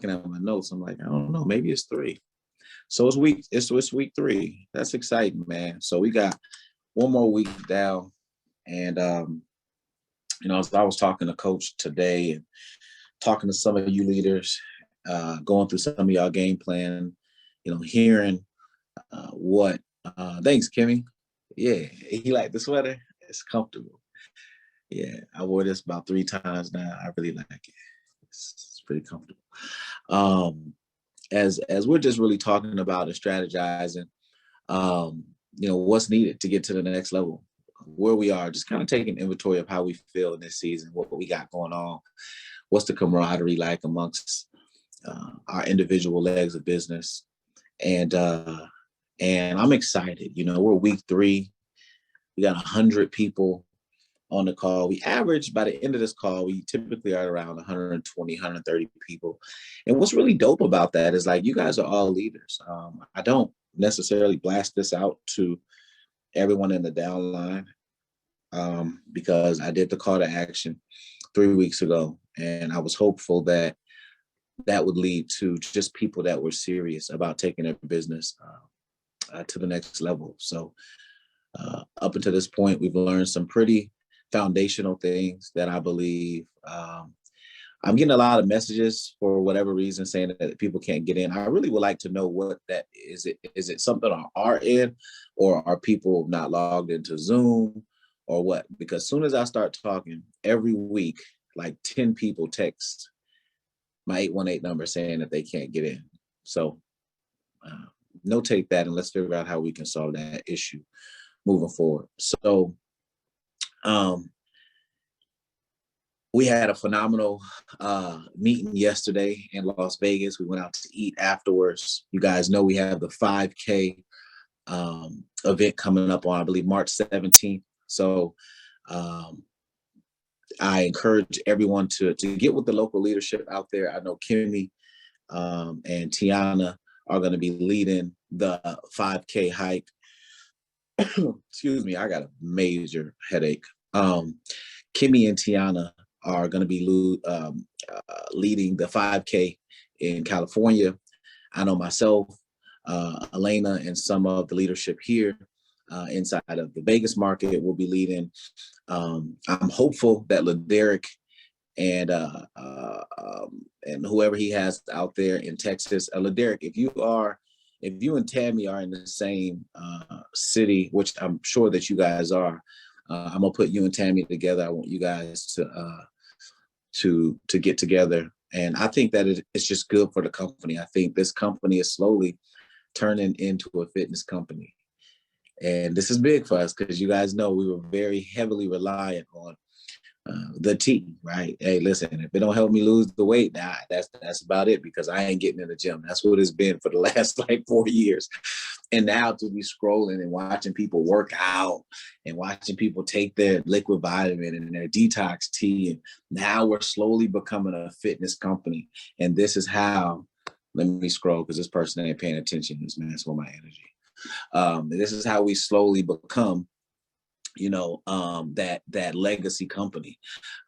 at my notes. I'm like, I don't know, maybe it's 3. So it's week 3. That's exciting, man. So we got one more week down. And I was talking to coach today and talking to some of you leaders, going through some of y'all game plan, hearing what thanks, Kimmy. Yeah, he liked the sweater. It's comfortable. Yeah, I wore this about 3 times now. I really like it. It's pretty comfortable. As we're just really talking about and strategizing, what's needed to get to the next level, where we are, just kind of taking inventory of how we feel in this season, what we got going on, what's the camaraderie like amongst our individual legs of business, and I'm excited. We're week 3. We got 100 people on the call. We average by the end of this call, we typically are around 120, 130 people. And what's really dope about that is like, you guys are all leaders. I don't necessarily blast this out to everyone in the downline because I did the call to action 3 weeks ago. And I was hopeful that that would lead to just people that were serious about taking their business to the next level. So up until this point, we've learned some pretty foundational things that I believe. I'm getting a lot of messages for whatever reason saying that people can't get in. I really would like to know what that is. Is it something on our end, or are people not logged into Zoom, or what? Because as soon as I start talking every week, like 10 people text my 818 number saying that they can't get in. So notate that and let's figure out how we can solve that issue moving forward. So we had a phenomenal meeting yesterday in Las Vegas. We went out to eat afterwards. You guys know we have the 5K event coming up on, I believe, March 17th. So I encourage everyone to get with the local leadership out there. I know Kimmy and Tiana are going to be leading the 5K hike. Excuse me, I got a major headache. Kimmy and Tiana are going to be leading the 5K in California. I know myself, Elena, and some of the leadership here inside of the Vegas market will be leading. I'm hopeful that LaDerrick and whoever he has out there in Texas, LaDerrick, if you and Tammy are in the same city, which I'm sure that you guys are, I'm gonna put you and Tammy together. I want you guys to get together, and I think that it's just good for the company. I think this company is slowly turning into a fitness company, and this is big for us because you guys know we were very heavily reliant on the T, right? Hey, listen, if it don't help me lose the weight, that's about it, because I ain't getting in the gym. That's what it's been for the last like 4 years. And now to be scrolling and watching people work out and watching people take their liquid vitamin and their detox tea. And now we're slowly becoming a fitness company. And this is how, let me scroll because this person ain't paying attention. This man's for my energy. This is how we slowly become that legacy company,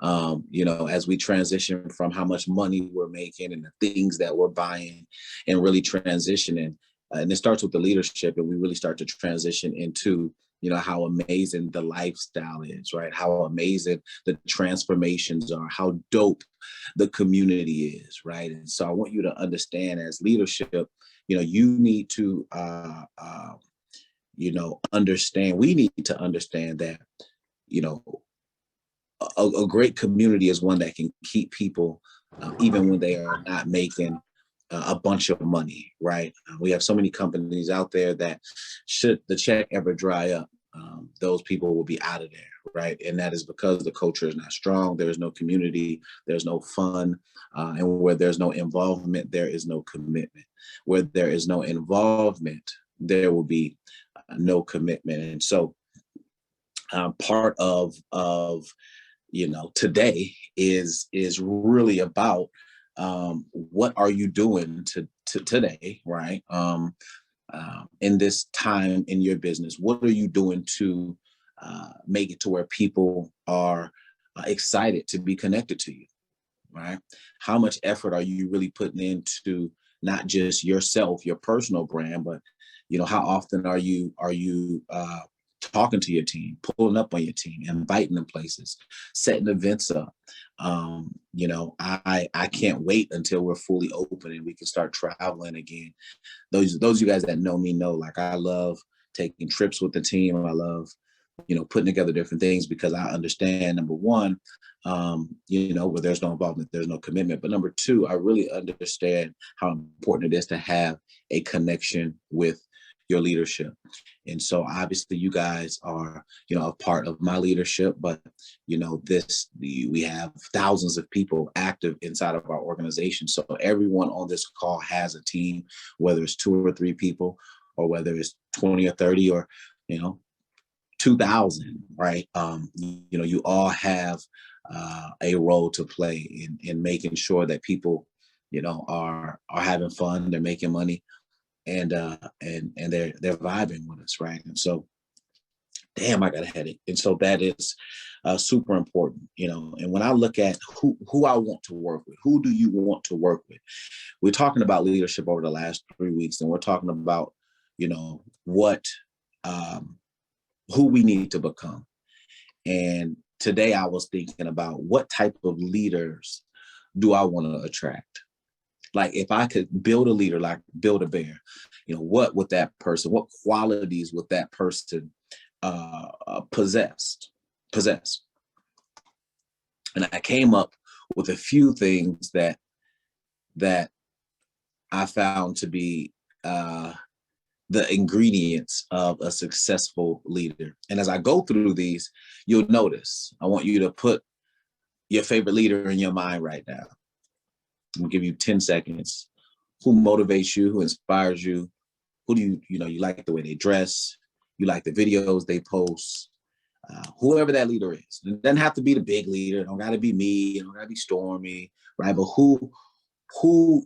as we transition from how much money we're making and the things that we're buying and really transitioning. And it starts with the leadership, and we really start to transition into, how amazing the lifestyle is, right? How amazing the transformations are, how dope the community is, right? And so I want you to understand, as leadership, you need to, understand, we need to understand that, a great community is one that can keep people, even when they are not making a bunch of money, right? We have so many companies out there that should the check ever dry up, those people will be out of there, right? And that is because the culture is not strong. There is no community, there's no fun, and where there's no involvement, there is no commitment. Where there is no involvement, there will be no commitment. And so part of today is really about what are you doing to today, right? In this time in your business, what are you doing to make it to where people are excited to be connected to you? right? How much effort are you really putting into not just yourself, your personal brand, but how often are you talking to your team, pulling up on your team, inviting them places, setting events up. I can't wait until we're fully open and we can start traveling again. Those of you guys that know me know, like, I love taking trips with the team. I love, putting together different things because I understand, number one, where there's no involvement, there's no commitment. But number two, I really understand how important it is to have a connection with your leadership. And so obviously you guys are, a part of my leadership, but we have thousands of people active inside of our organization. So everyone on this call has a team, whether it's 2 or 3 people, or whether it's 20 or 30, or 2,000, right? You all have a role to play in making sure that people, are having fun, they're making money, and they're vibing with us, right? And so, damn, I got a headache. And so that is super important, And when I look at who I want to work with, who do you want to work with? We're talking about leadership over the last 3 weeks, and we're talking about, what who we need to become. And today I was thinking about what type of leaders do I want to attract? Like, if I could build a leader, like build a bear, what would that person, what qualities would that person possess? And I came up with a few things that I found to be the ingredients of a successful leader. And as I go through these, you'll notice, I want you to put your favorite leader in your mind right now. I'm gonna give you 10 seconds. Who motivates you? Who inspires you? Who do you like the way they dress? You like the videos they post? Whoever that leader is. It doesn't have to be the big leader. It don't got to be me. It don't got to be Stormy, right? But who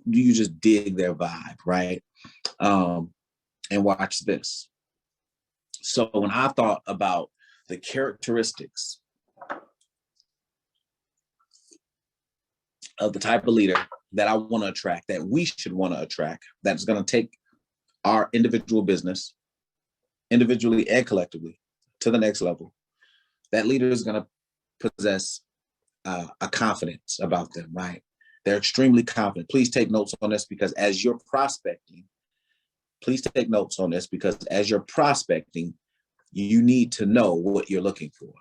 do you just dig their vibe, right? And watch this. So when I thought about the characteristics of the type of leader that I want to attract, that we should want to attract, that's going to take our individual business, individually and collectively, to the next level, that leader is going to possess a confidence about them, right? They're extremely confident. Please take notes on this, because as you're prospecting, you need to know what you're looking for.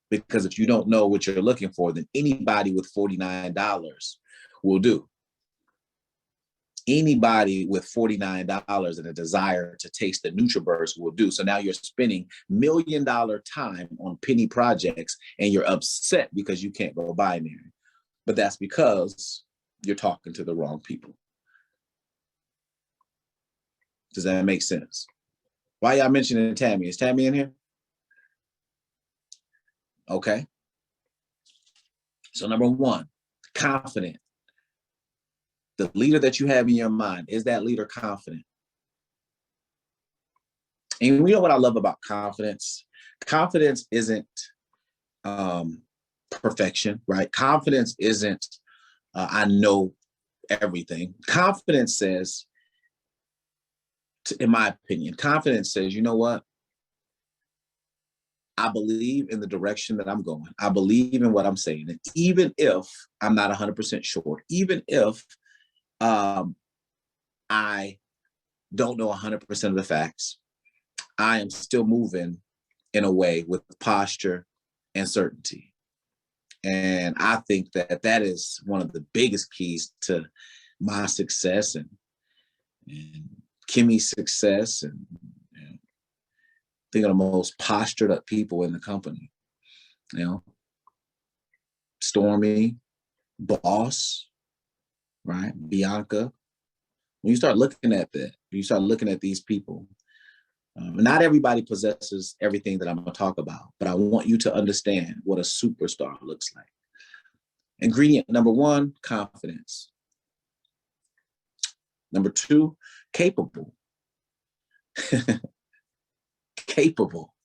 Because if you don't know what you're looking for, then anybody with $49 will do. Anybody with $49 and a desire to taste the NutriBurst will do. So now you're spending $1 million time on penny projects, and you're upset because you can't go binary. But that's because you're talking to the wrong people. Does that make sense? Why y'all mentioning Tammy? Is Tammy in here? Okay. So number one, confident. The leader that you have in your mind, is that leader confident? And you know what I love about confidence? Confidence isn't perfection, right? Confidence isn't, I know everything. Confidence says, in my opinion, confidence says, you know what? I believe in the direction that I'm going. I believe in what I'm saying. And even if I'm not 100% sure, even if I don't know 100% of the facts, I am still moving in a way with posture and certainty. And I think that is one of the biggest keys to my success and Kimmy's success, and think of the most postured up people in the company. Stormy, Boss, right? Bianca. When you start looking at that, you start looking at these people. Not everybody possesses everything that I'm going to talk about, but I want you to understand what a superstar looks like. Ingredient number one, confidence. Number two, capable. Capable.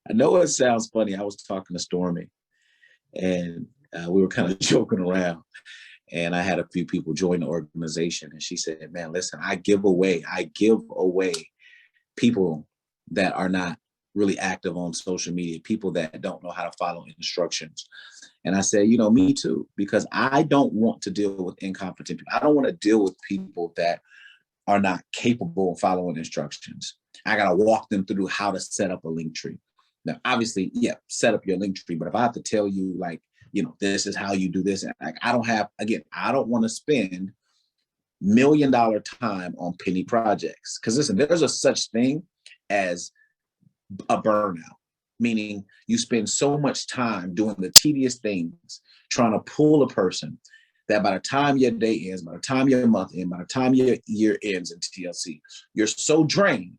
I know it sounds funny. I was talking to Stormy, and we were kind of joking around, and I had a few people join the organization, and she said, man, listen, I give away people that are not really active on social media, people that don't know how to follow instructions. And I said, me too, because I don't want to deal with incompetent people. I don't want to deal with people that are not capable of following instructions. I got to walk them through how to set up a link tree. Now, obviously, set up your link tree. But if I have to tell you, like, this is how you do this, like, I don't want to spend $1 million time on penny projects. Because listen, there's a such thing as a burnout, meaning you spend so much time doing the tedious things, trying to pull a person, that by the time your day ends, by the time your month ends, by the time your year ends in TLC, you're so drained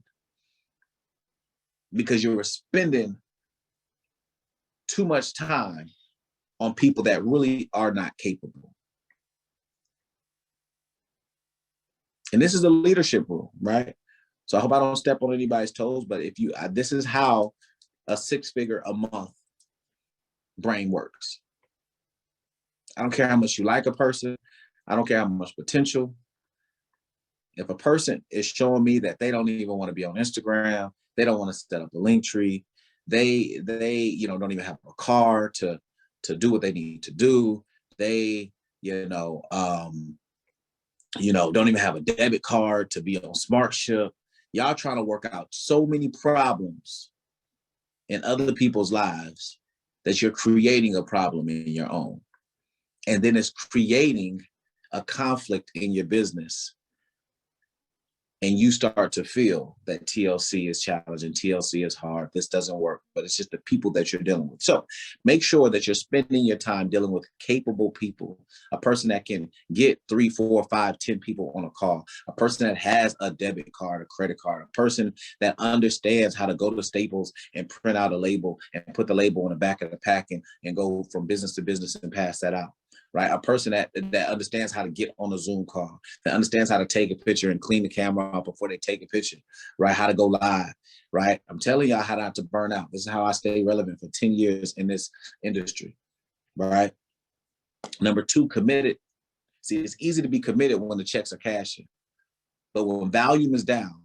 because you were spending too much time on people that really are not capable. And this is a leadership rule, right? So I hope I don't step on anybody's toes, but this is how a 6-figure a month brain works. I don't care how much you like a person. I don't care how much potential. If a person is showing me that they don't even want to be on Instagram, they don't want to set up a link tree, they don't even have a car to do what they need to do. They, don't even have a debit card to be on SmartShip. Y'all trying to work out so many problems in other people's lives that you're creating a problem in your own. And then it's creating a conflict in your business. And you start to feel that TLC is challenging, TLC is hard, this doesn't work, but it's just the people that you're dealing with. So make sure that you're spending your time dealing with capable people, a person that can get 3, 4, 5, 10 people on a call, a person that has a debit card, a credit card, a person that understands how to go to Staples and print out a label and put the label on the back of the pack and go from business to business and pass that out. Right? A person that understands how to get on a Zoom call, that understands how to take a picture and clean the camera up before they take a picture, right? How to go live, right? I'm telling y'all how not to burn out. This is how I stay relevant for 10 years in this industry, right? Number 2, committed. See, it's easy to be committed when the checks are cashing, but when volume is down,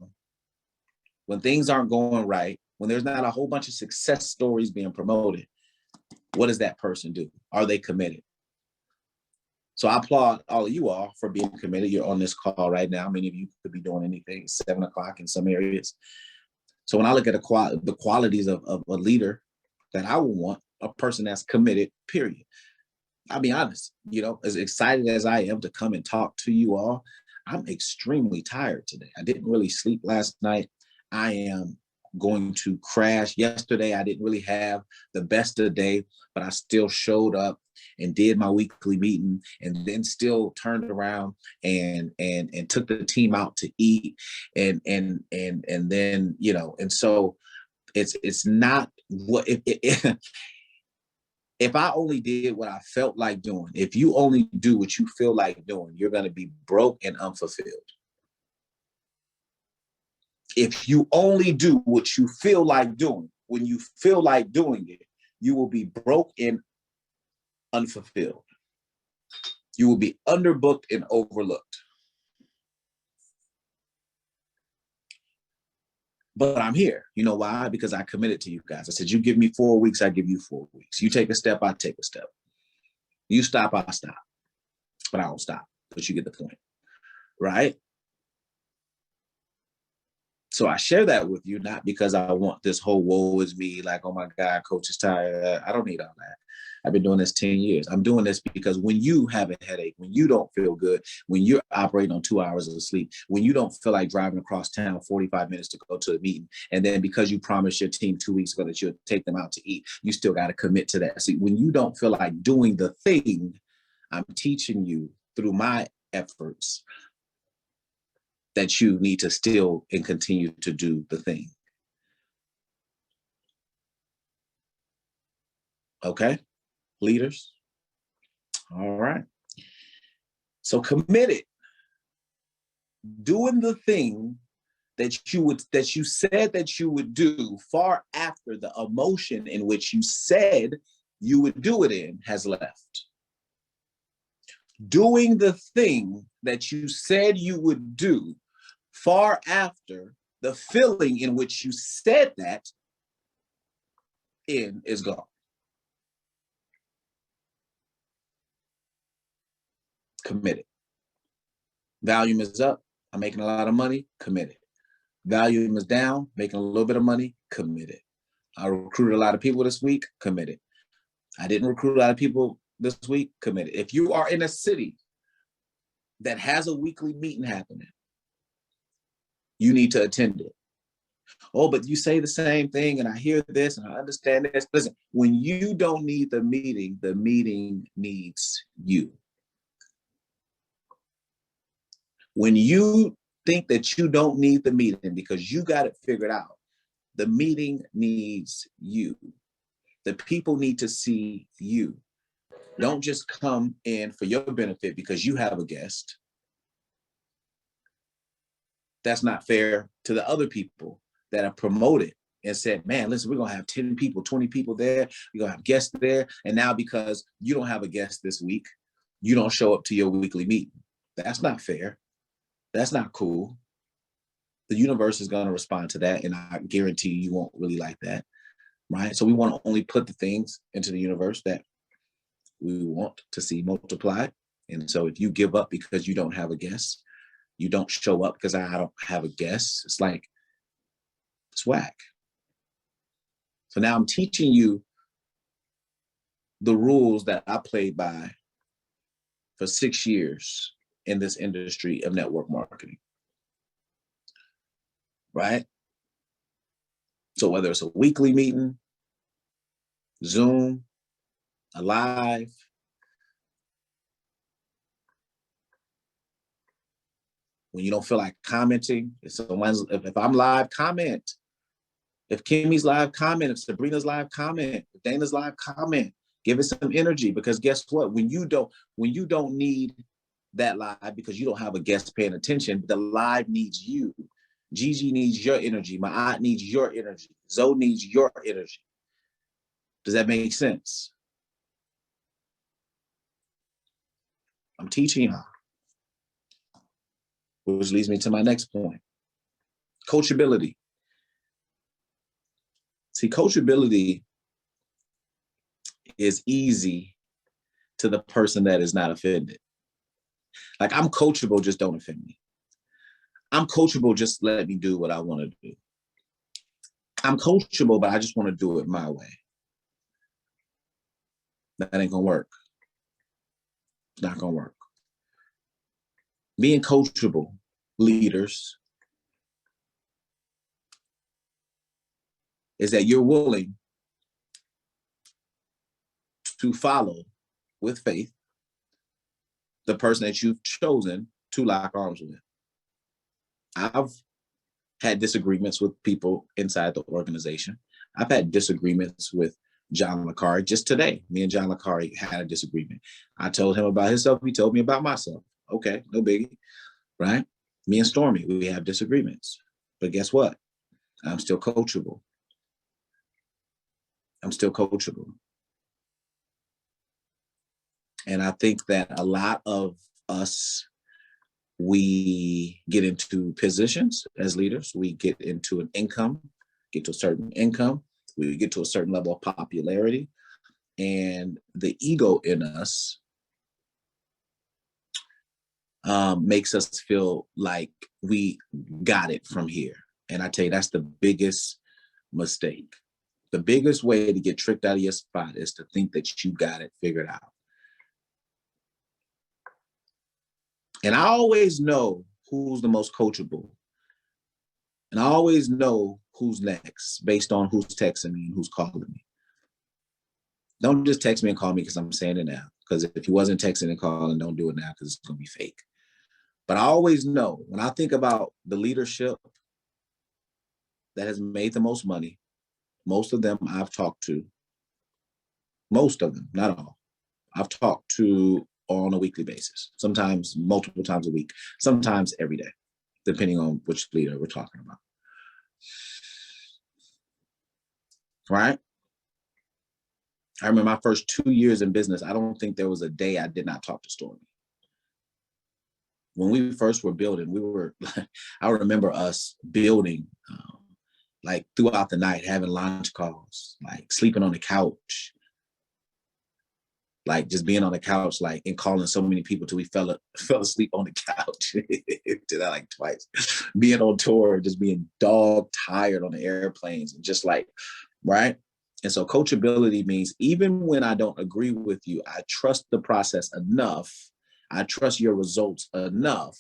when things aren't going right, when there's not a whole bunch of success stories being promoted, what does that person do? Are they committed? So I applaud all of you all for being committed. You're on this call right now. Many of you could be doing anything. It's 7 o'clock in some areas. So when I look at the qualities of a leader that I would want, a person that's committed, period. I'll be honest, as excited as I am to come and talk to you all, I'm extremely tired today. I didn't really sleep last night. I am going to crash. Yesterday, I didn't really have the best of the day, but I still showed up and did my weekly meeting, and then still turned around and took the team out to eat, and then and so it's not what if I only did what I felt like doing. If you only do what you feel like doing, you're going to be broke and unfulfilled. If you only do what you feel like doing, when you feel like doing it, you will be broke and unfulfilled. You will be underbooked and overlooked. But I'm here. You know why? Because I committed to you guys. I said, you give me 4 weeks, I give you 4 weeks. You take a step, I take a step. You stop, I stop. But I don't stop. But you get the point, right? So I share that with you, not because I want this whole woe is me, like, oh my God, coach is tired. I don't need all that. I've been doing this 10 years. I'm doing this because when you have a headache, when you don't feel good, when you're operating on 2 hours of sleep, when you don't feel like driving across town 45 minutes to go to a meeting, and then because you promised your team 2 weeks ago that you'll take them out to eat, you still got to commit to that. See, when you don't feel like doing the thing, I'm teaching you through my efforts that you need to still and continue to do the thing. Okay, leaders? All right. So committed, doing the thing that you said that you would do far after the emotion in which you said you would do it in has left. Doing the thing that you said you would do far after the feeling in which you said that in is gone. Committed. Volume is up. I'm making a lot of money. Committed. Volume is down. Making a little bit of money. Committed. I recruited a lot of people this week. Committed. I didn't recruit a lot of people this week. Committed. If you are in a city that has a weekly meeting happening, you need to attend it. Oh, but you say the same thing and I hear this and I understand this. Listen, when you don't need the meeting needs you. When you think that you don't need the meeting because you got it figured out, the meeting needs you. The people need to see you. Don't just come in for your benefit because you have a guest. That's not fair to the other people that are promoted and said, man, listen, we're going to have 10 people, 20 people there. We're going to have guests there. And now because you don't have a guest this week, you don't show up to your weekly meeting. That's not fair. That's not cool. The universe is going to respond to that. And I guarantee you won't really like that. Right. So we want to only put the things into the universe that we want to see multiplied. And so if you give up because you don't have a guest, you don't show up because I don't have a guest, it's like, it's whack. So now I'm teaching you the rules that I played by for 6 years in this industry of network marketing, right? So whether it's a weekly meeting, Zoom, a live, when you don't feel like commenting, if I'm live, comment. If Kimmy's live, comment. If Sabrina's live, comment. If Dana's live, comment. Give it some energy, because guess what? When you don't need that live because you don't have a guest paying attention, the live needs you. Gigi needs your energy. My aunt needs your energy. Zoe needs your energy. Does that make sense? I'm teaching y'all. Which leads me to my next point. Coachability. See, coachability is easy to the person that is not offended. Like, I'm coachable, just don't offend me. I'm coachable, just let me do what I want to do. I'm coachable, but I just want to do it my way. That ain't gonna work. It's not gonna work. Being coachable leaders is that you're willing to follow with faith the person that you've chosen to lock arms with. I've had disagreements with people inside the organization. I've had disagreements with John Licari. Just today, me and John Licari had a disagreement. I told him about himself. He told me about myself. Okay, no biggie, right? Me and Stormy, we have disagreements. But guess what? I'm still coachable. I'm still coachable. And I think that a lot of us, we get into positions as leaders, we get into an income, get to a certain income, we get to a certain level of popularity, and the ego in us makes us feel like we got it from here. And I tell you, that's the biggest mistake. The biggest way to get tricked out of your spot is to think that you got it figured out. And I always know who's the most coachable. And I always know who's next based on who's texting me and who's calling me. Don't just text me and call me because I'm saying it now. Because if you wasn't texting and calling, don't do it now because it's going to be fake. But I always know, when I think about the leadership that has made the most money, most of them I've talked to, most of them, not all, I've talked to on a weekly basis, sometimes multiple times a week, sometimes every day, depending on which leader we're talking about. Right? I remember my first 2 years in business, I don't think there was a day I did not talk to Stormy. When we first were building, I remember us building like throughout the night, having lunch calls, like sleeping on the couch, like just being on the couch, like, and calling so many people till we fell asleep on the couch. Did that like twice. Being on tour, just being dog tired on the airplanes, and just like, right? And so coachability means even when I don't agree with you, I trust the process enough. I trust your results enough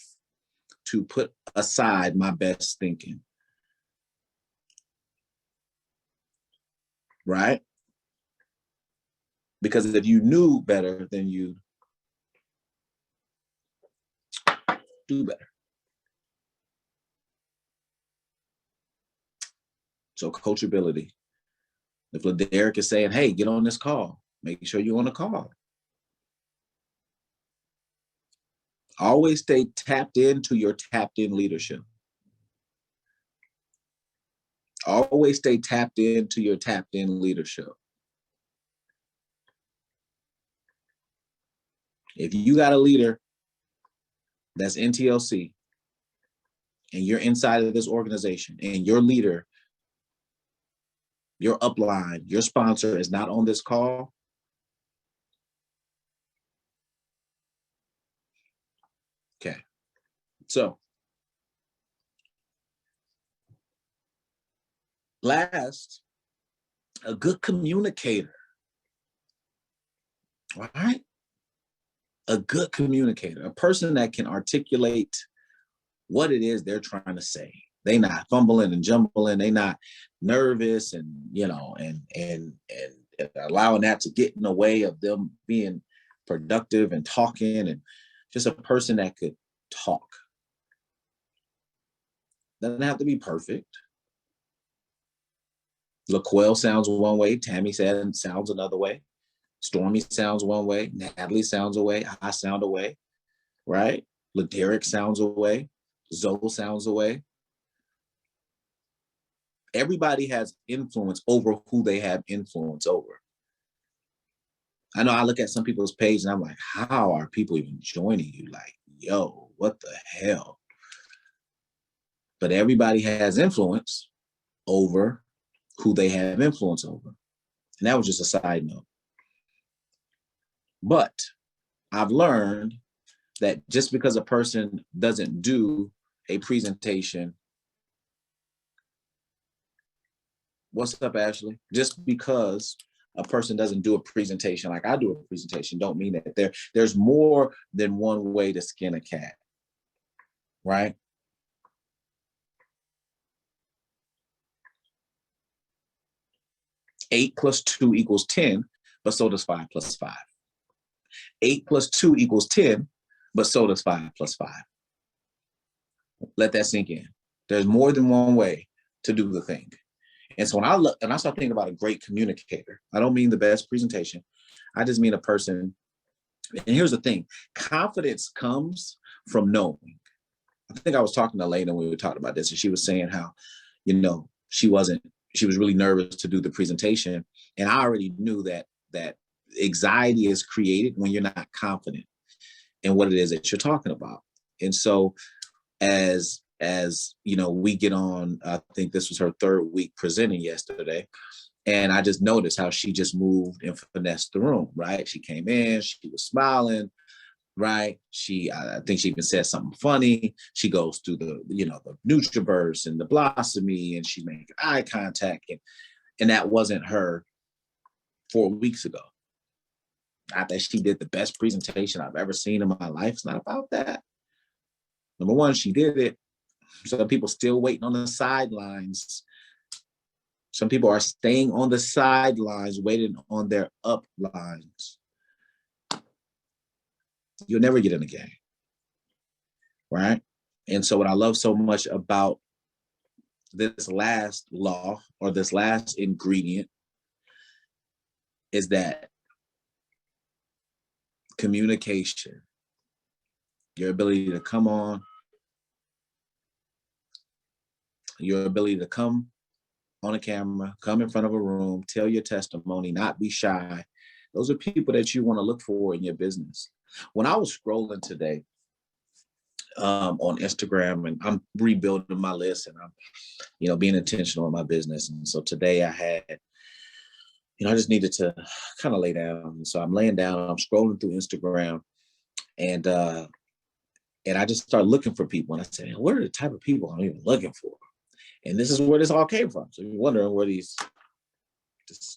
to put aside my best thinking. Right? Because if you knew better, then you do better. So coachability. If Derek is saying, hey, get on this call, make sure you're on the call. Always stay tapped into your tapped in leadership. Always stay tapped into your tapped in leadership. If you got a leader that's in TLC and you're inside of this organization and your leader, your upline, your sponsor is not on this call, okay. So last, a good communicator. All right. A good communicator, a person that can articulate what it is they're trying to say. They not fumbling and jumbling. They not nervous and, and allowing that to get in the way of them being productive and talking, and just a person that could talk. Doesn't have to be perfect. LaQuelle sounds one way. Tammy sounds another way. Stormy sounds one way. Natalie sounds a way. I sound a way, right? Derek sounds a way. Zoe sounds a way. Everybody has influence over who they have influence over. I know I look at some people's page and I'm like, how are people even joining you? Like, yo, what the hell? But everybody has influence over who they have influence over. And that was just a side note. But I've learned that just because a person doesn't do a presentation, what's up, Ashley? Just because a person doesn't do a presentation like I do a presentation, don't mean that there's more than one way to skin a cat, right? Eight plus 2 equals 10, but so does 5 plus 5. 8 plus 2 equals 10, but so does 5 plus 5. Let that sink in. There's more than one way to do the thing. And so when I look and I start thinking about a great communicator, I don't mean the best presentation. I just mean a person. And here's the thing, confidence comes from knowing. I think I was talking to Elena when we were talking about this, and she was saying how, she was really nervous to do the presentation. And I already knew that anxiety is created when you're not confident in what it is that you're talking about. And so as we get on, I think this was her 3rd week presenting yesterday. And I just noticed how she just moved and finessed the room, right? She came in, she was smiling, right? I think she even said something funny. She goes through the NutriBurst and the Blossomy, and she made eye contact. And that wasn't her 4 weeks ago. Not that she did the best presentation I've ever seen in my life. It's not about that. Number one, she did it. Some people still waiting on the sidelines. Some people are staying on the sidelines, waiting on their uplines. You'll never get in the game, right? And so what I love so much about this last law or this last ingredient is that communication, your ability to come on, your ability to come on a camera, come in front of a room, tell your testimony, not be shy. Those are people that you want to look for in your business. When I was scrolling today on Instagram, and I'm rebuilding my list, and I'm, being intentional in my business. And so today I had, I just needed to kind of lay down. And so I'm laying down, I'm scrolling through Instagram, and I just started looking for people. And I said, what are the type of people I'm even looking for? And this is where this all came from. So you're wondering where this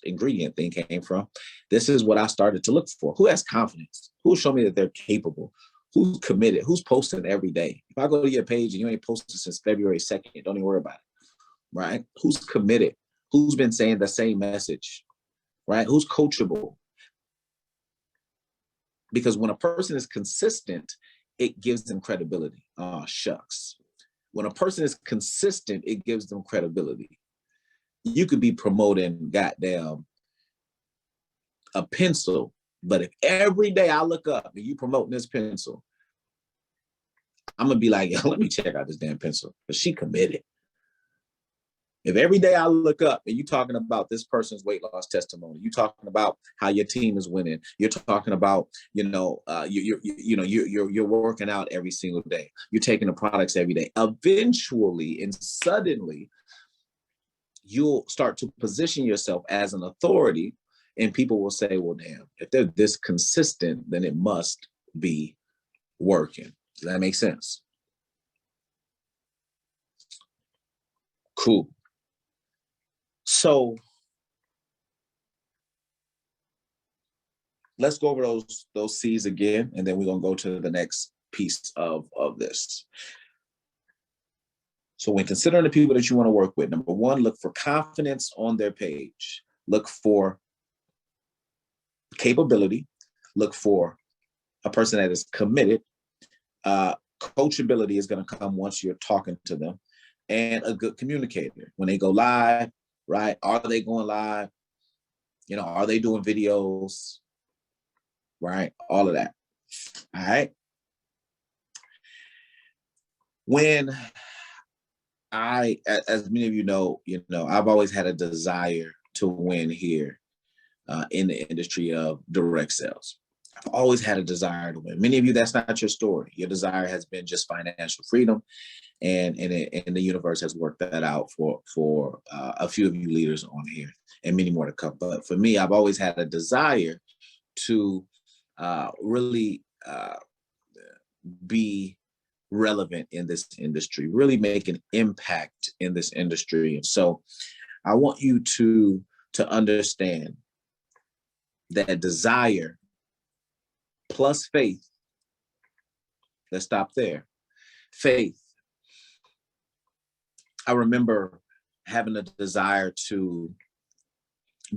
ingredient thing came from. This is what I started to look for. Who has confidence? Who show me that they're capable? Who's committed? Who's posting every day? If I go to your page and you ain't posted since February 2nd, don't even worry about it, right? Who's committed? Who's been saying the same message, right? Who's coachable? Because when a person is consistent, it gives them credibility. Oh, shucks. When a person is consistent, it gives them credibility. You could be promoting goddamn a pencil, but if every day I look up and you promoting this pencil, I'm gonna be like, yo, let me check out this damn pencil, because she committed. If every day I look up and you talking about this person's weight loss testimony, you talking about how your team is winning, you're talking about, you're working out every single day, you're taking the products every day, eventually and suddenly you'll start to position yourself as an authority, and people will say, well, damn, if they're this consistent, then it must be working. Does that make sense? Cool. So let's go over those C's again, and then we're gonna go to the next piece of this. So when considering the people that you want to work with, number one, look for confidence on their page. Look for capability. Look for a person that is committed. Coachability is going to come once you're talking to them, and a good communicator. When they go live, right? Are they going live? Are they doing videos? Right? All of that. All right. When as many of you know, I've always had a desire to win here in the industry of direct sales. I've always had a desire to win. Many of you, that's not your story. Your desire has been just financial freedom, and the universe has worked that out for a few of you leaders on here, and many more to come. But for me, I've always had a desire to really be relevant in this industry, really make an impact in this industry. And so I want you to understand that desire plus faith, let's stop there. Faith. I remember having a desire to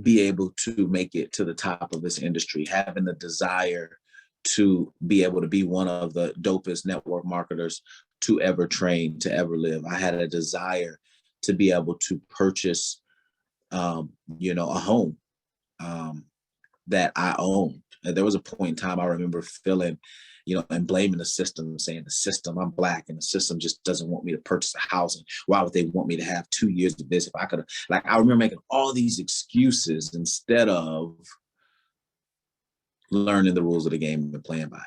be able to make it to the top of this industry, having the desire to be able to be one of the dopest network marketers to ever train, to ever live. I had a desire to be able to purchase, a home that I owned. And there was a point in time I remember feeling, and blaming the system, saying the system, I'm Black, and the system just doesn't want me to purchase a house. And why would they want me to have 2 years of this if I could have, I remember making all these excuses instead of learning the rules of the game and playing by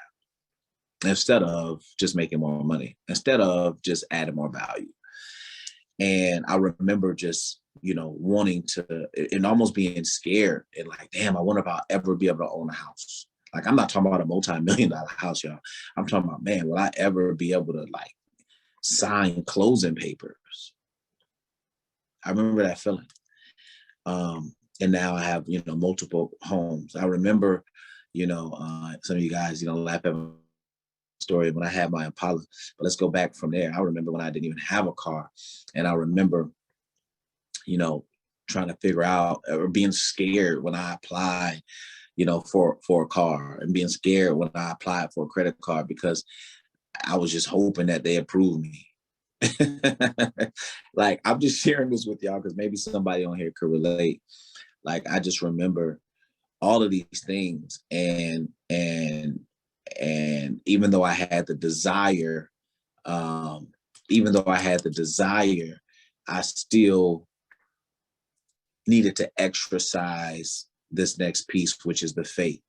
it, instead of just making more money, instead of just adding more value. And I remember just, wanting to, and almost being scared and damn, I wonder if I'll ever be able to own a house. I'm not talking about a multi-million-dollar house, y'all. I'm talking about, man, will I ever be able to sign closing papers? I remember that feeling. And now I have, multiple homes. I remember, some of you guys, laugh at my story when I had my Impala. But let's go back from there. I remember when I didn't even have a car. And I remember, trying to figure out, or being scared when I applied, for a car, and being scared when I applied for a credit card, because I was just hoping that they approved me. I'm just sharing this with y'all because maybe somebody on here could relate. I just remember all of these things, and even though I had the desire, I still needed to exercise this next piece, which is the faith.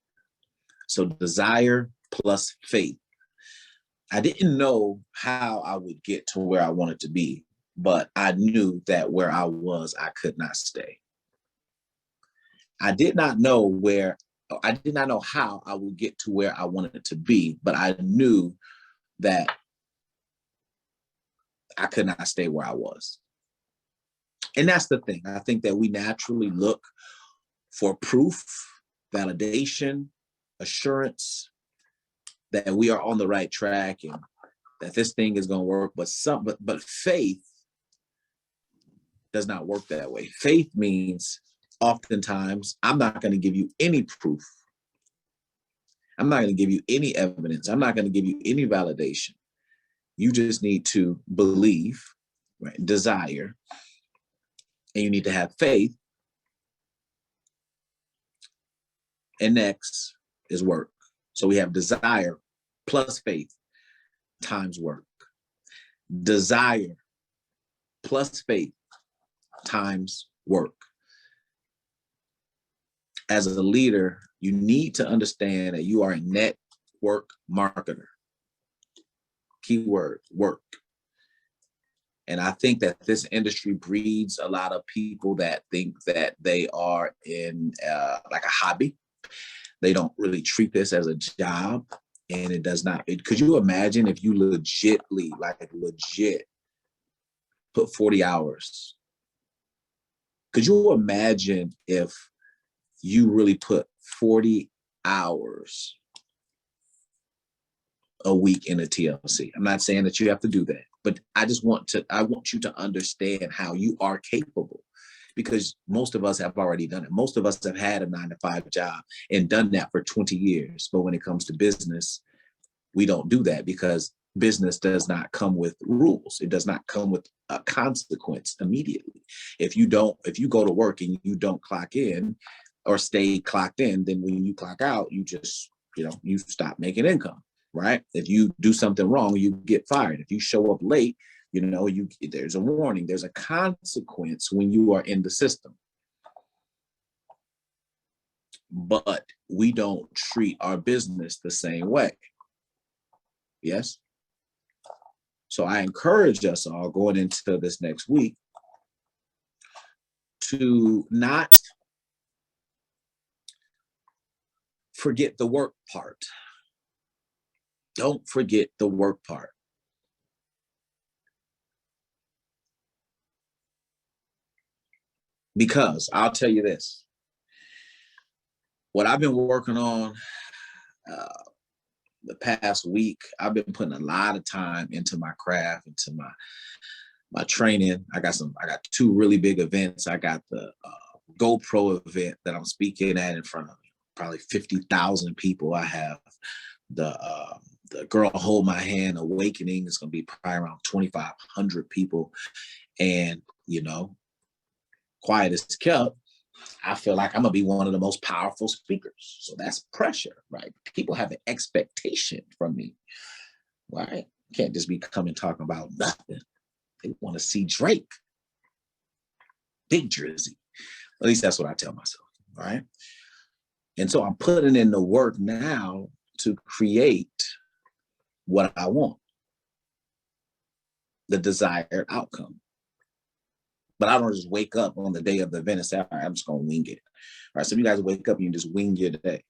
So desire plus faith. I didn't know how I would get to where I wanted to be, but I knew that where I was, I could not stay. I did not know how I would get to where I wanted to be, but I knew that I could not stay where I was. And that's the thing. I think that we naturally look for proof, validation, assurance that we are on the right track and that this thing is going to work. But faith does not work that way. Faith means oftentimes I'm not going to give you any proof. I'm not going to give you any evidence. I'm not going to give you any validation. You just need to believe, right? Desire, and you need to have faith. And next is work. So we have desire plus faith times work. Desire plus faith times work. As a leader, you need to understand that you are a network marketer. Keyword, work. And I think that this industry breeds a lot of people that think that they are in like a hobby. They don't really treat this as a job, and it does not. Could you imagine if you legit put 40 hours? Could you imagine if you really put 40 hours a week in a TLC? I'm not saying that you have to do that, but I want you to understand how you are capable, because most of us have already done it. Most of us have had a 9-to-5 job and done that for 20 years. But when it comes to business, we don't do that because business does not come with rules. It does not come with a consequence immediately. If you go to work and you don't clock in or stay clocked in, then when you clock out, you just, you stop making income, right? If you do something wrong, you get fired. If you show up late, there's a warning, there's a consequence when you are in the system. But we don't treat our business the same way. Yes? So I encourage us all going into this next week to not forget the work part. Don't forget the work part. Because I'll tell you this, what I've been working on the past week, I've been putting a lot of time into my craft, into my training. I got 2 really big events. I got the GoPro event that I'm speaking at in front of probably 50,000 people. I have the Girl Hold My Hand Awakening. It's going to be probably around 2,500 people. And, quiet as kept, I feel like I'm going to be one of the most powerful speakers. So that's pressure, right? People have an expectation from me, right? Can't just be coming talking about nothing. They want to see Drake, big Drizzy. At least that's what I tell myself, right? And so I'm putting in the work now to create what I want, the desired outcome. But I don't just wake up on the day of the event and say, all right, I'm just going to wing it. All right, some of you guys wake up and you just wing your day.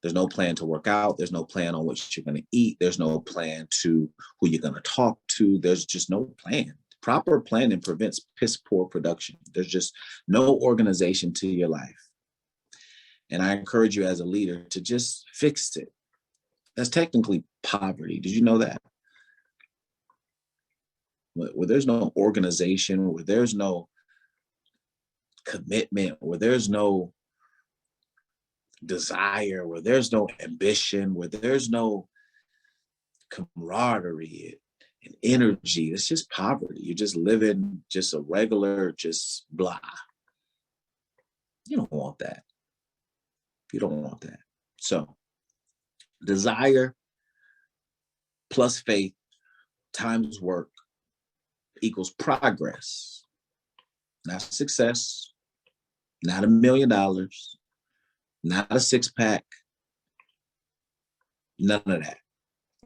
There's no plan to work out. There's no plan on what you're going to eat. There's no plan to who you're going to talk to. There's just no plan. Proper planning prevents piss poor production. There's just no organization to your life. And I encourage you as a leader to just fix it. That's technically poverty. Did you know that? Where there's no organization, where there's no commitment, where there's no desire, where there's no ambition, where there's no camaraderie and energy, it's just poverty. You're just living just a regular, just blah. You don't want that. You don't want that. So desire plus faith times work equals progress, not success, not $1 million, not a six-pack, none of that.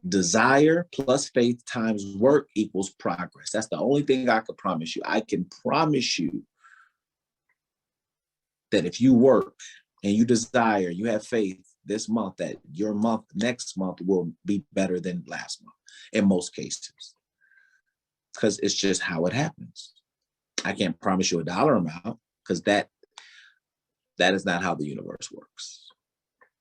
Desire plus faith times work equals progress. That's the only thing I can promise you. I can promise you that if you work and you desire, you have faith this month, that your month next month will be better than last month in most cases, because it's just how it happens. I can't promise you a dollar amount because that is not how the universe works.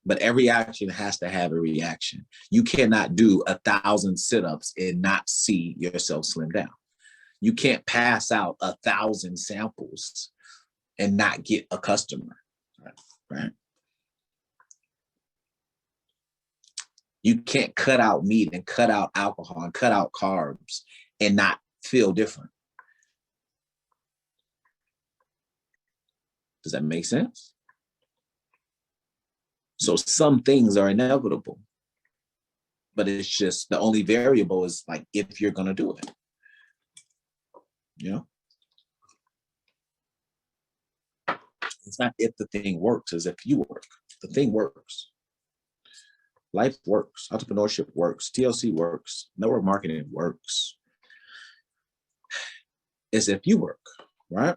But every action has to have a reaction. You cannot do 1,000 sit-ups and not see yourself slim down. You can't pass out 1,000 samples and not get a customer, right? You can't cut out meat and cut out alcohol and cut out carbs and not feel different. Does that make sense? So some things are inevitable, but it's just the only variable is like if you're going to do it. You know? It's not if the thing works, it's if you work. The thing works. Life works. Entrepreneurship works. TLC works. Network marketing works. It's if you work, right?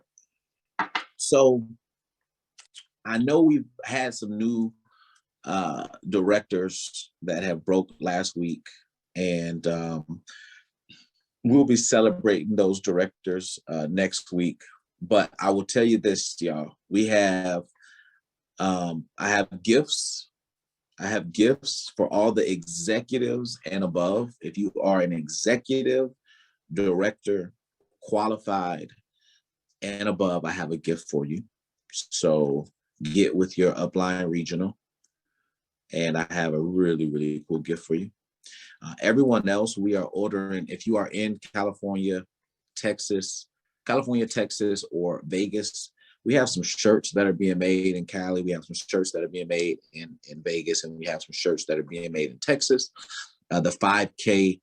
So I know we've had some new directors that have broke last week, and we'll be celebrating those directors next week. But I will tell you this, y'all. We have, I have gifts. I have gifts for all the executives and above. If you are an executive, director, qualified, and above, I have a gift for you. So get with your upline regional, and I have a really, really cool gift for you. Everyone else, we are ordering, if you are in California, Texas, or Vegas, we have some shirts that are being made in Cali. We have some shirts that are being made in Vegas, and we have some shirts that are being made in Texas. The 5K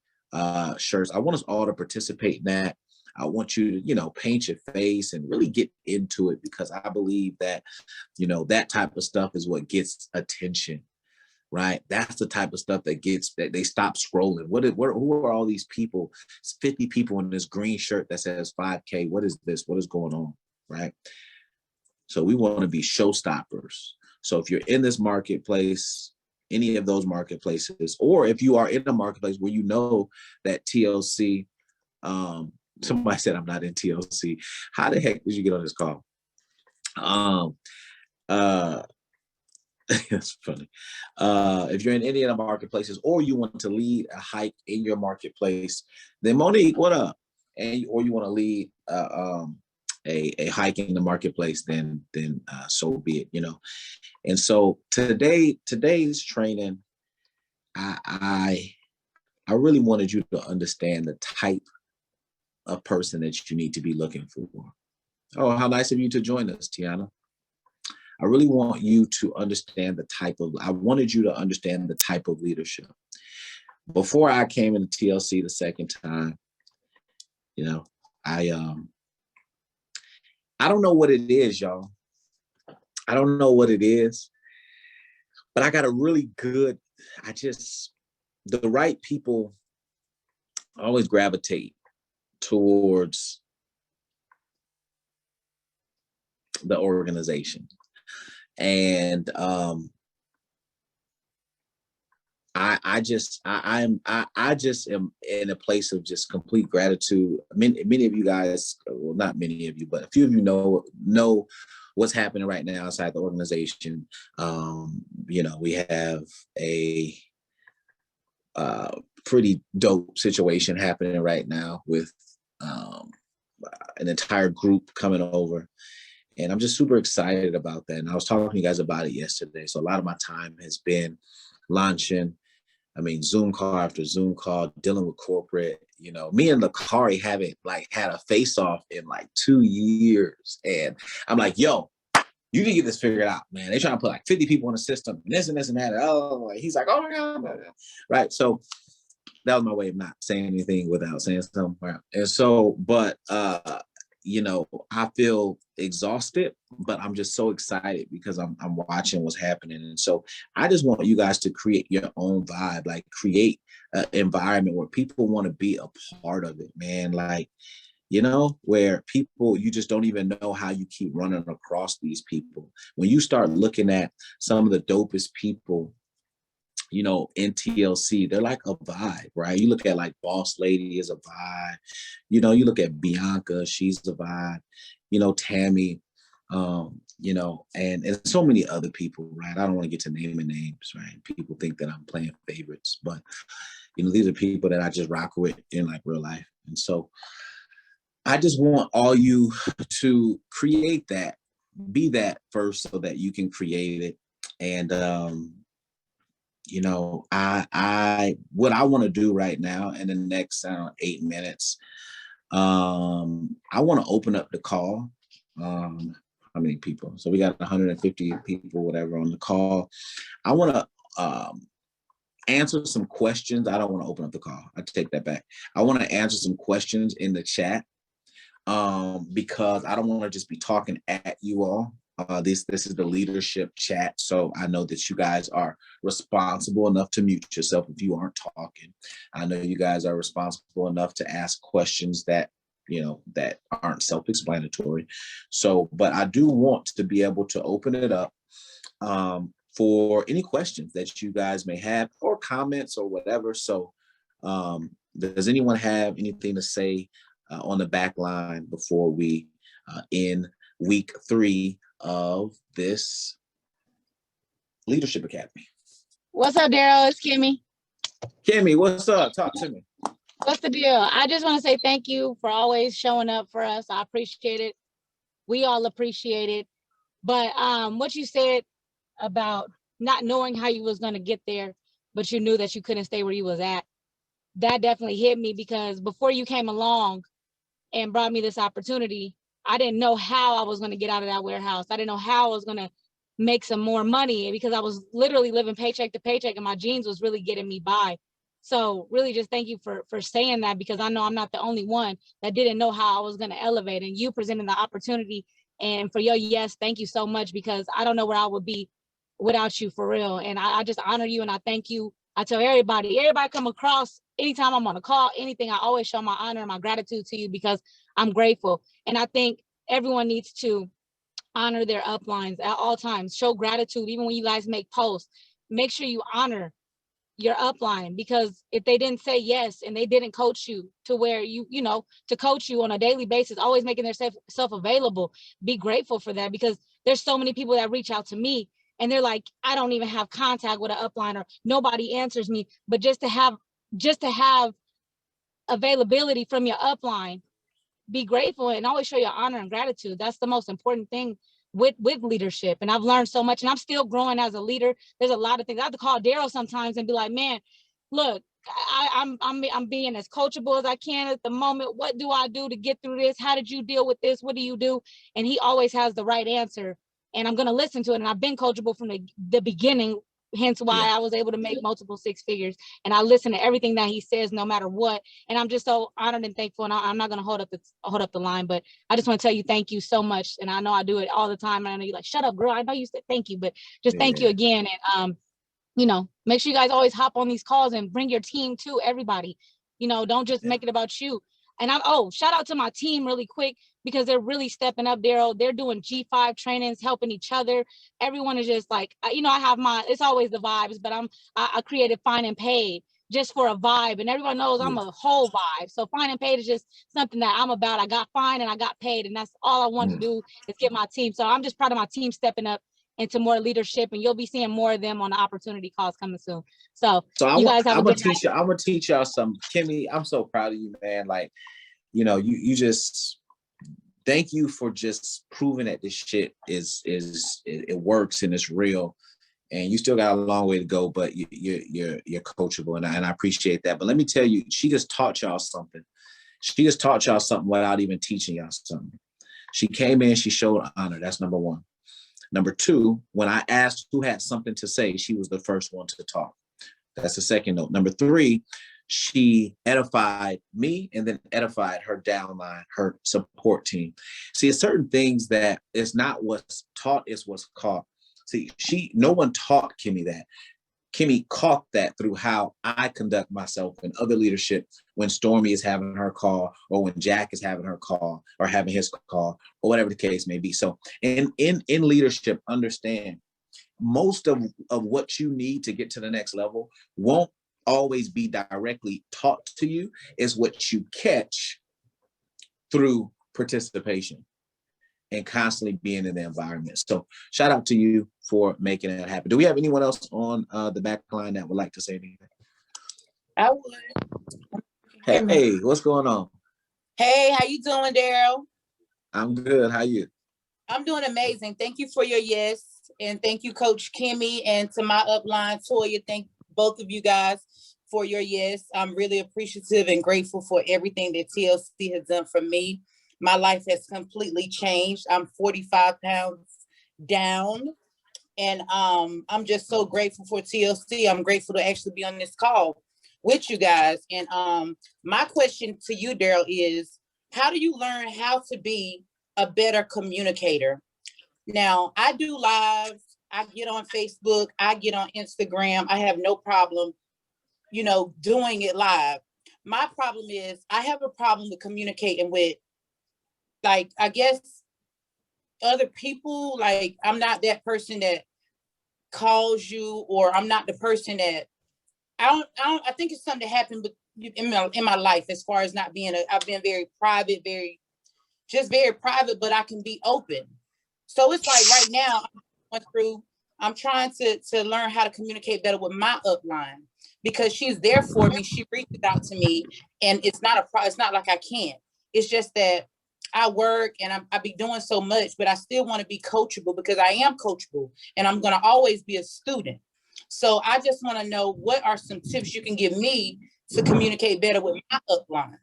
shirts, I want us all to participate in that. I want you to, paint your face and really get into it, because I believe that, that type of stuff is what gets attention, right? That's the type of stuff that they stop scrolling. Who are all these people? It's 50 people in this green shirt that says 5K. What is this? What is going on, right? So we want to be showstoppers. So if you're in this marketplace, any of those marketplaces, or if you are in a marketplace where you know that TLC, somebody said I'm not in TLC. How the heck did you get on this call? That's funny. If you're in any of the marketplaces, or you want to lead a hike in your marketplace, then Monique, what up? Or you want to lead a hike in the marketplace, then so be it, And so today's training, I really wanted you to understand the type of person that you need to be looking for. Oh, how nice of you to join us, Tiana. I really want you to understand I wanted you to understand the type of leadership. Before I came into TLC the second time, I don't know what it is, y'all. I don't know what it is, but I got a really good, the right people always gravitate towards the organization. And I just am in a place of just complete gratitude. Many of you guys, well, not many of you, but a few of you know what's happening right now inside the organization. We have a pretty dope situation happening right now with an entire group coming over. And I'm just super excited about that. And I was talking to you guys about it yesterday. So a lot of my time has been launching, Zoom call after Zoom call, dealing with corporate. Me and Lakari haven't had a face-off in 2 years. And I'm like, yo, you can get this figured out, man. They're trying to put 50 people in the system and this and that. Oh, he's like, oh my God. Right. So that was my way of not saying anything without saying something. Right. And so, but I feel exhausted, but I'm just so excited because I'm watching what's happening. And so I just want you guys to create your own vibe, like create an environment where people want to be a part of it, man. Like, where people, you just don't even know how you keep running across these people. When you start looking at some of the dopest people, in TLC, they're like a vibe, right? You look at like Boss Lady is a vibe. You look at Bianca, she's a vibe. Tammy, and so many other people, right? I don't want to get to naming names, right? People think that I'm playing favorites, but these are people that I just rock with in like real life. And so I just want all you to create that, be that first so that you can create it. And I what I want to do right now in the next 8 minutes, I want to open up the call. How many people? So we got 150 people, whatever, on the call. I want to answer some questions. I don't want to open up the call. I take that back. I want to answer some questions in the chat, because I don't want to just be talking at you all. This is the leadership chat, so I know that you guys are responsible enough to mute yourself if you aren't talking. I know you guys are responsible enough to ask questions that that aren't self-explanatory. So, but I do want to be able to open it up for any questions that you guys may have, or comments or whatever. So, does anyone have anything to say on the back line before we end week 3 of this Leadership Academy? What's up, Darryl? It's Kimmy. Kimmy, what's up? Talk to me. What's the deal? I just want to say thank you for always showing up for us. I appreciate it. We all appreciate it. But what you said about not knowing how you was going to get there, but you knew that you couldn't stay where you was at, that definitely hit me, because before you came along and brought me this opportunity, I didn't know how I was going to get out of that warehouse. I didn't know how I was going to make some more money, because I was literally living paycheck to paycheck, and my jeans was really getting me by. So really just thank you for saying that, because I know I'm not the only one that didn't know how I was going to elevate, and you presenting the opportunity, and for your yes, thank you so much, because I don't know where I would be without you, for real. And I just honor you, and I thank you. I tell everybody come across, anytime I'm on a call, anything, I always show my honor and my gratitude to you, because I'm grateful. And I think everyone needs to honor their uplines at all times. Show gratitude, even when you guys make posts. Make sure you honor your upline, because if they didn't say yes and they didn't coach you to where to coach you on a daily basis, always making their self available, be grateful for that, because there's so many people that reach out to me and they're like, I don't even have contact with an upline, or nobody answers me. But just to have availability from your upline, be grateful and always show your honor and gratitude. That's the most important thing with leadership. And I've learned so much, and I'm still growing as a leader. There's a lot of things. I have to call Darryl sometimes and be like, man, look, I'm being as coachable as I can at the moment. What do I do to get through this? How did you deal with this? What do you do? And he always has the right answer. And I'm going to listen to it. And I've been coachable from the beginning, hence why I was able to make multiple 6 figures. And I listen to everything that he says, no matter what. And I'm just so honored and thankful. And I'm not going to hold up the line, but I just want to tell you thank you so much. And I know I do it all the time. And I know you're like, shut up, girl. I know you said thank you, but just thank you again. And make sure you guys always hop on these calls and bring your team too, everybody. Don't just make it about you. And shout out to my team really quick, because they're really stepping up, Darryl. They're doing G5 trainings, helping each other. Everyone is just like, I have it's always the vibes, but I created Fine and Paid just for a vibe. And everyone knows I'm a whole vibe. So Fine and Paid is just something that I'm about. I got fine and I got paid. And that's all I want to do is get my team. So I'm just proud of my team stepping up into more leadership, and you'll be seeing more of them on the opportunity calls coming soon. So you guys have a good night. I'm gonna teach y'all some. Kimmy, I'm so proud of you, man. Like, you just, thank you for just proving that this shit it works and it's real. And you still got a long way to go, but you're coachable, and I appreciate that. But let me tell you, she just taught y'all something. She just taught y'all something without even teaching y'all something. She came in, she showed honor. That's number 1. Number 2, when I asked who had something to say, she was the first one to talk. That's the second note. Number 3, she edified me and then edified her downline, her support team. See, it's certain things that it's not what's taught, it's what's caught. See, no one taught Kimmy that. Kimmy caught that through how I conduct myself in other leadership when Stormy is having her call, or when Jack is having her call, or having his call, or whatever the case may be. So in leadership, understand most of what you need to get to the next level won't always be directly taught to you. Is what you catch through participation and constantly being in the environment. So shout out to you for making that happen. Do we have anyone else on the back line that would like to say anything? I would. Hey, what's going on? Hey, how you doing, Darryl? I'm good. How you? I'm doing amazing. Thank you for your yes. And thank you, Coach Kimmy, and to my upline, Toya. Thank both of you guys for your yes. I'm really appreciative and grateful for everything that TLC has done for me. My life has completely changed. I'm 45 pounds down. And I'm just so grateful for TLC. I'm grateful to actually be on this call with you guys. And my question to you, Darryl, is how do you learn how to be a better communicator? Now, I do lives. I get on Facebook. I get on Instagram. I have no problem, doing it live. My problem is I have a problem with communicating with, like, I guess, other people. Like, I'm not that person that calls you, or I'm not the person that I think it's something that happened in my life, as far as not being I've been very private, very private, but I can be open. So it's like right now I'm trying to learn how to communicate better with my upline, because she's there for me. She reaches out to me, and it's not like I can't. It's just that I work and I be doing so much, but I still want to be coachable, because I am coachable and I'm going to always be a student. So I just want to know, what are some tips you can give me to communicate better with my upline?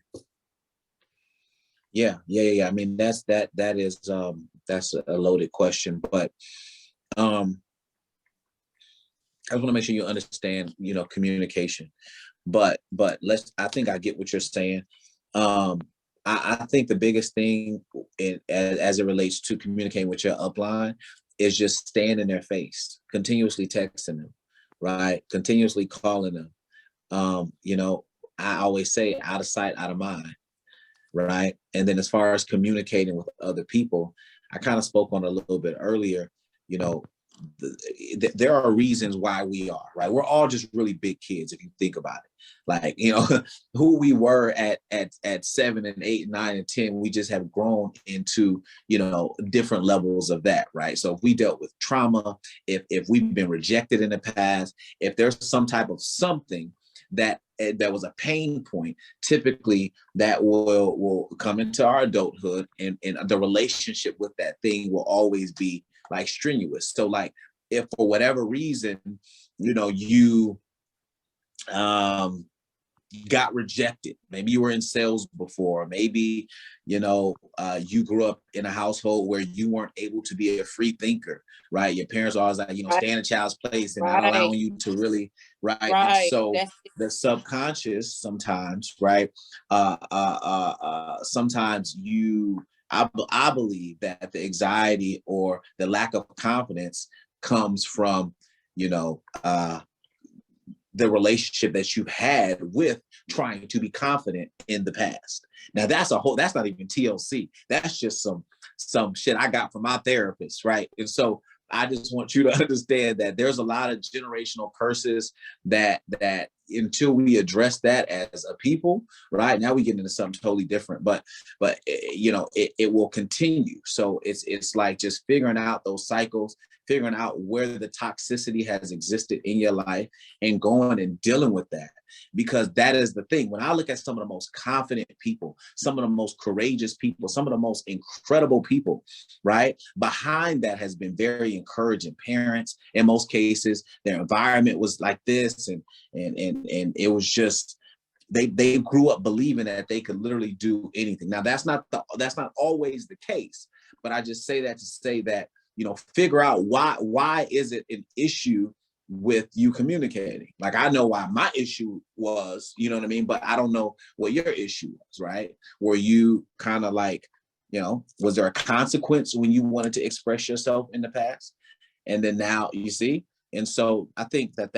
Yeah. I mean, that's a loaded question, but I just want to make sure you understand, communication. But I think I get what you're saying. I think the biggest thing as it relates to communicating with your upline is just staying in their face, continuously texting them, right? Continuously calling them. I always say, out of sight, out of mind, right? And then as far as communicating with other people, I kind of spoke on a little bit earlier, there are reasons why we are, right? We're all just really big kids, if you think about it. Like, who we were at 7 and 8 and 9 and 10, we just have grown into, different levels of that, right? So if we dealt with trauma, if we've been rejected in the past, if there's some type of something that was a pain point, typically that will come into our adulthood, and the relationship with that thing will always be like strenuous. So like, if for whatever reason, you got rejected, maybe you were in sales before, maybe, you grew up in a household where you weren't able to be a free thinker, right? Your parents are always like, stay in a child's place and not allowing you to really, right? And so the subconscious sometimes, right? Sometimes I believe that the anxiety or the lack of confidence comes from, the relationship that you've had with trying to be confident in the past. Now that's not even TLC. That's just some shit I got from my therapist, right? And so I just want you to understand that there's a lot of generational curses that until we address that as a people, right? Now we get into something totally different, but it will continue. So it's like just figuring out those cycles, figuring out where the toxicity has existed in your life, and going and dealing with that. Because that is the thing. When I look at some of the most confident people, some of the most courageous people, some of the most incredible people, right? Behind that has been very encouraging parents. In most cases, their environment was like this, and it was just, they grew up believing that they could literally do anything. Now that's not always the case, but I just say that to say that, figure out why is it an issue with you communicating. Like, I know why my issue was, you know what I mean? But I don't know what your issue was, right? Were you kind of like, you know, was there a consequence when you wanted to express yourself in the past? And then now you see? And so I think that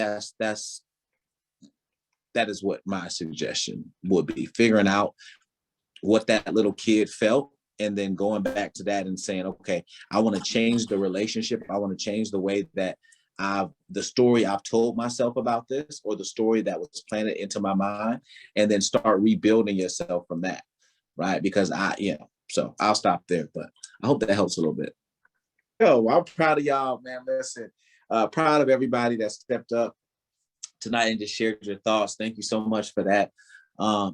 is what my suggestion would be, figuring out what that little kid felt, and then going back to that and saying, okay, I want to change the relationship. I want to change the way that the story I've told myself about this, or the story that was planted into my mind, and then start rebuilding yourself from that, right? Because so I'll stop there, but I hope that helps a little bit. Yo, I'm proud of y'all, man. Listen, proud of everybody that stepped up tonight and just shared your thoughts. Thank you so much for that.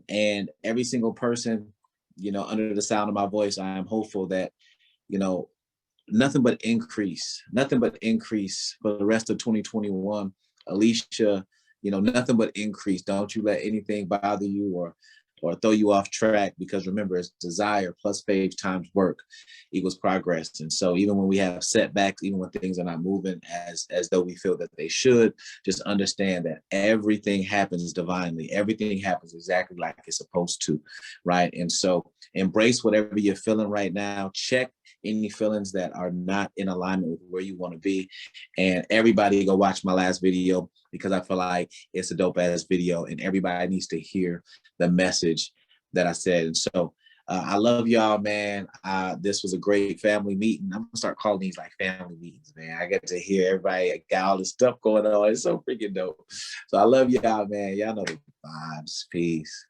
And every single person, you know, under the sound of my voice, I am hopeful that, you know, nothing but increase for the rest of 2021. Alicia, you know, nothing but increase. Don't you let anything bother you or throw you off track, because remember, it's desire plus faith times work equals progress. And so even when we have setbacks, even when things are not moving as though we feel that they should, just understand that everything happens divinely. Everything happens exactly like it's supposed to, right? And so embrace whatever you're feeling right now. Check any feelings that are not in alignment with where you want to be. And everybody go watch my last video, because I feel like it's a dope ass video and everybody needs to hear the message that I said. And so I love y'all, man. This was a great family meeting. I'm gonna start calling these like family meetings, man. I get to hear everybody got all this stuff going on. It's so freaking dope. So I love y'all, man. Y'all know the vibes. Peace.